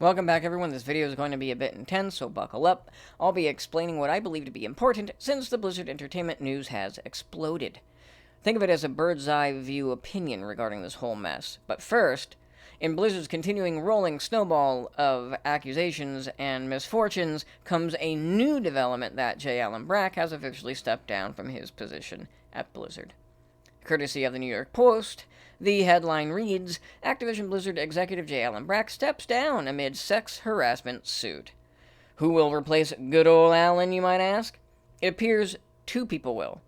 Welcome back, everyone. This video is going to be a bit intense, so buckle up. I'll be explaining what I believe to be important since the Blizzard Entertainment news has exploded. Think of it as a bird's eye view opinion regarding this whole mess. But first, in Blizzard's continuing rolling snowball of accusations and misfortunes comes a new development that J. Allen Brack has officially stepped down from his position at Blizzard. Courtesy of the New York Post, the headline reads, Activision Blizzard executive J. Allen Brack steps down amid sex harassment suit. Who will replace good old Allen, you might ask? It appears two people will.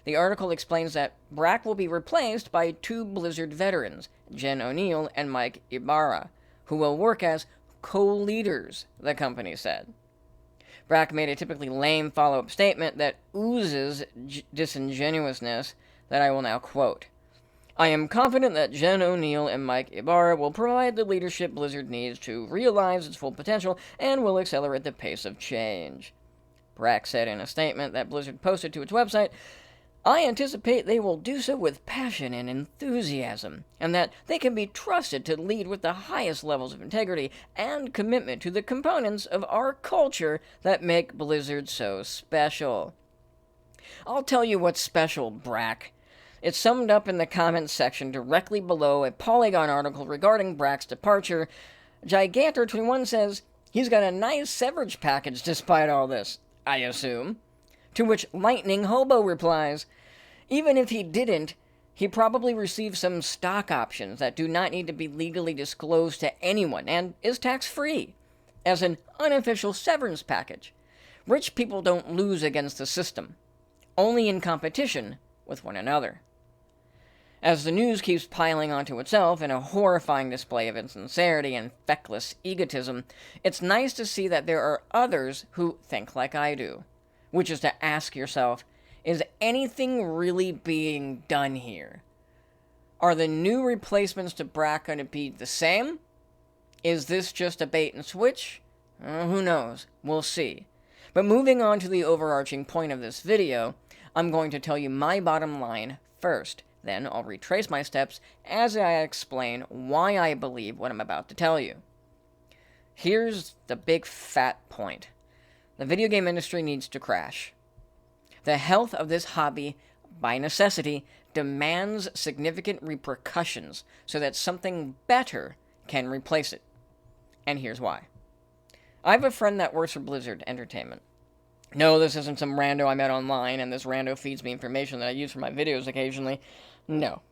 The article explains that Brack will be replaced by two Blizzard veterans, Jen O'Neill and Mike Ibarra, who will work as co-leaders, the company said. Brack made a typically lame follow-up statement that oozes disingenuousness that I will now quote. I am confident that Jen O'Neill and Mike Ibarra will provide the leadership Blizzard needs to realize its full potential and will accelerate the pace of change. Brack said in a statement that Blizzard posted to its website, I anticipate they will do so with passion and enthusiasm, and that they can be trusted to lead with the highest levels of integrity and commitment to the components of our culture that make Blizzard so special. I'll tell you what's special, Brack. It's summed up in the comments section directly below a Polygon article regarding Brack's departure. Gigantor21 says, he's got a nice severance package despite all this, I assume. To which Lightning Hobo replies, even if he didn't, he probably received some stock options that do not need to be legally disclosed to anyone and is tax-free, as an unofficial severance package. Rich people don't lose against the system, only in competition with one another. As the news keeps piling onto itself in a horrifying display of insincerity and feckless egotism, it's nice to see that there are others who think like I do. Which is to ask yourself, is anything really being done here? Are the new replacements to Brack going to be the same? Is this just a bait and switch? Who knows? We'll see. But moving on to the overarching point of this video, I'm going to tell you my bottom line first. Then I'll retrace my steps as I explain why I believe what I'm about to tell you. Here's the big fat point. The video game industry needs to crash. The health of this hobby, by necessity, demands significant repercussions so that something better can replace it. And here's why. I have a friend that works for Blizzard Entertainment. No, this isn't some rando I met online and this rando feeds me information that I use for my videos occasionally. No.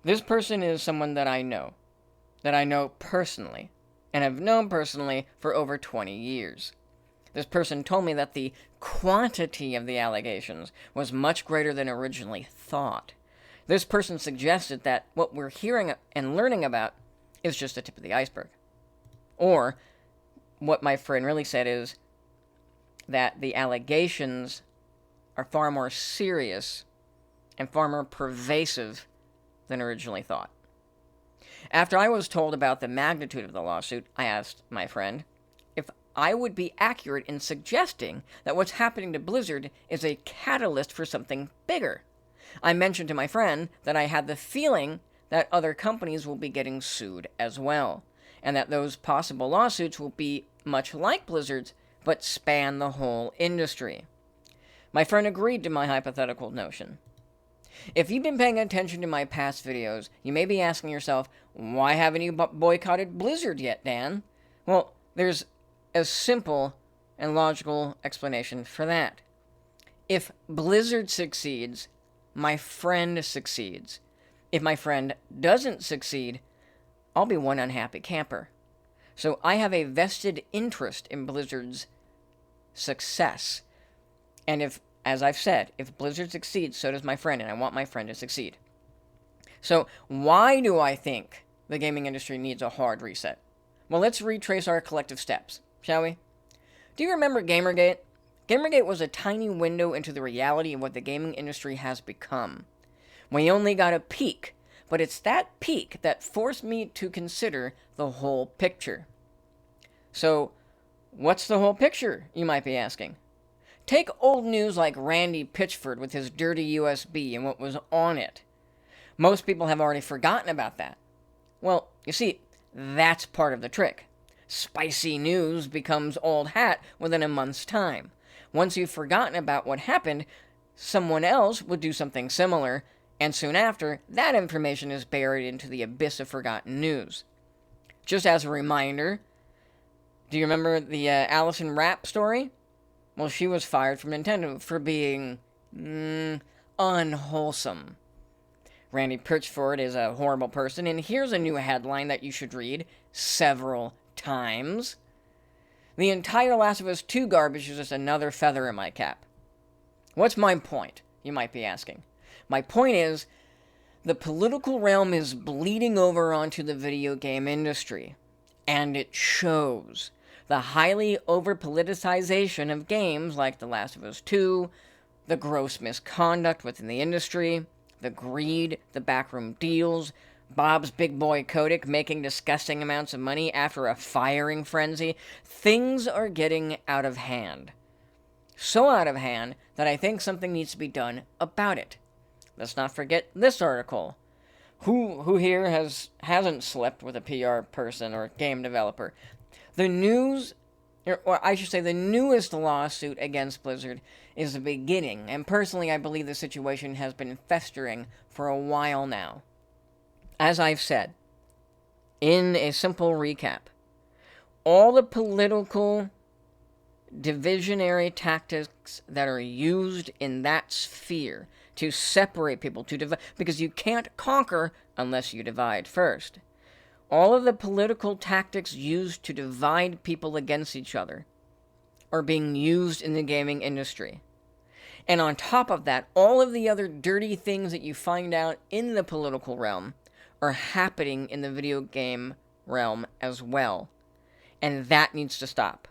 This person is someone that I know personally, and have known personally for over 20 years. This person told me that the quantity of the allegations was much greater than originally thought. This person suggested that what we're hearing and learning about is just the tip of the iceberg. Or, what my friend really said is that the allegations are far more serious and far more pervasive than originally thought. After I was told about the magnitude of the lawsuit, I asked my friend if I would be accurate in suggesting that what's happening to Blizzard is a catalyst for something bigger. I mentioned to my friend that I had the feeling that other companies will be getting sued as well, and that those possible lawsuits will be much like Blizzard's, but span the whole industry. My friend agreed to my hypothetical notion. If you've been paying attention to my past videos, you may be asking yourself, why haven't you boycotted Blizzard yet, Dan? Well, there's a simple and logical explanation for that. If Blizzard succeeds, my friend succeeds. If my friend doesn't succeed, I'll be one unhappy camper. So I have a vested interest in Blizzard's success. And if, as I've said, if Blizzard succeeds, so does my friend, and I want my friend to succeed. So why do I think the gaming industry needs a hard reset? Well, let's retrace our collective steps, shall we? Do you remember Gamergate? Gamergate was a tiny window into the reality of what the gaming industry has become. We only got a peek, but it's that peek that forced me to consider the whole picture. So, what's the whole picture, you might be asking? Take old news like Randy Pitchford with his dirty USB and what was on it. Most people have already forgotten about that. Well, you see, that's part of the trick. spicy news becomes old hat within a month's time. Once you've forgotten about what happened, someone else would do something similar, and soon after, that information is buried into the abyss of forgotten news. Just as a reminder, do you remember the Allison Rapp story? Well, she was fired from Nintendo for being unwholesome. Randy Pitchford is a horrible person, and here's a new headline that you should read several times. The entire Last of Us 2 garbage is just another feather in my cap. What's my point, you might be asking? My point is, the political realm is bleeding over onto the video game industry, and it shows. The highly over-politicization of games like The Last of Us 2, the gross misconduct within the industry, the greed, the backroom deals, Bob's big boy Kotick making disgusting amounts of money after a firing frenzy. Things are getting out of hand. So out of hand that I think something needs to be done about it. Let's not forget this article. Who here hasn't slept with a PR person or game developer? The news, or I should say the newest lawsuit against Blizzard is the beginning, and personally I believe the situation has been festering for a while now. As I've said, in a simple recap, all the political divisionary tactics that are used in that sphere to separate people, to divide, because you can't conquer unless you divide first. All of the political tactics used to divide people against each other are being used in the gaming industry. And on top of that, all of the other dirty things that you find out in the political realm are happening in the video game realm as well. And that needs to stop.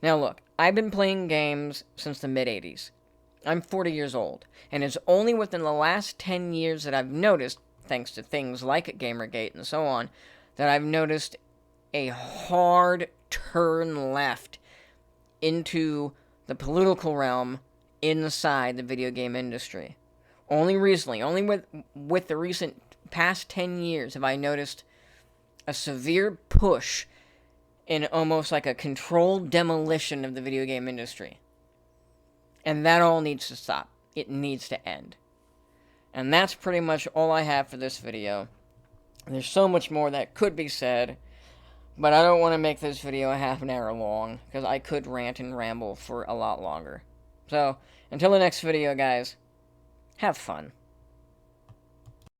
Now look, I've been playing games since the mid-'80s. I'm 40 years old, and it's only within the last 10 years that I've noticed, thanks to things like Gamergate and so on, that I've noticed a hard turn left into the political realm inside the video game industry. Only recently, only with the recent past 10 years have I noticed a severe push in almost like a controlled demolition of the video game industry. And that all needs to stop. It needs to end. And that's pretty much all I have for this video. There's so much more that could be said, but I don't want to make this video a half an hour long, because I could rant and ramble for a lot longer. So, until the next video, guys, have fun.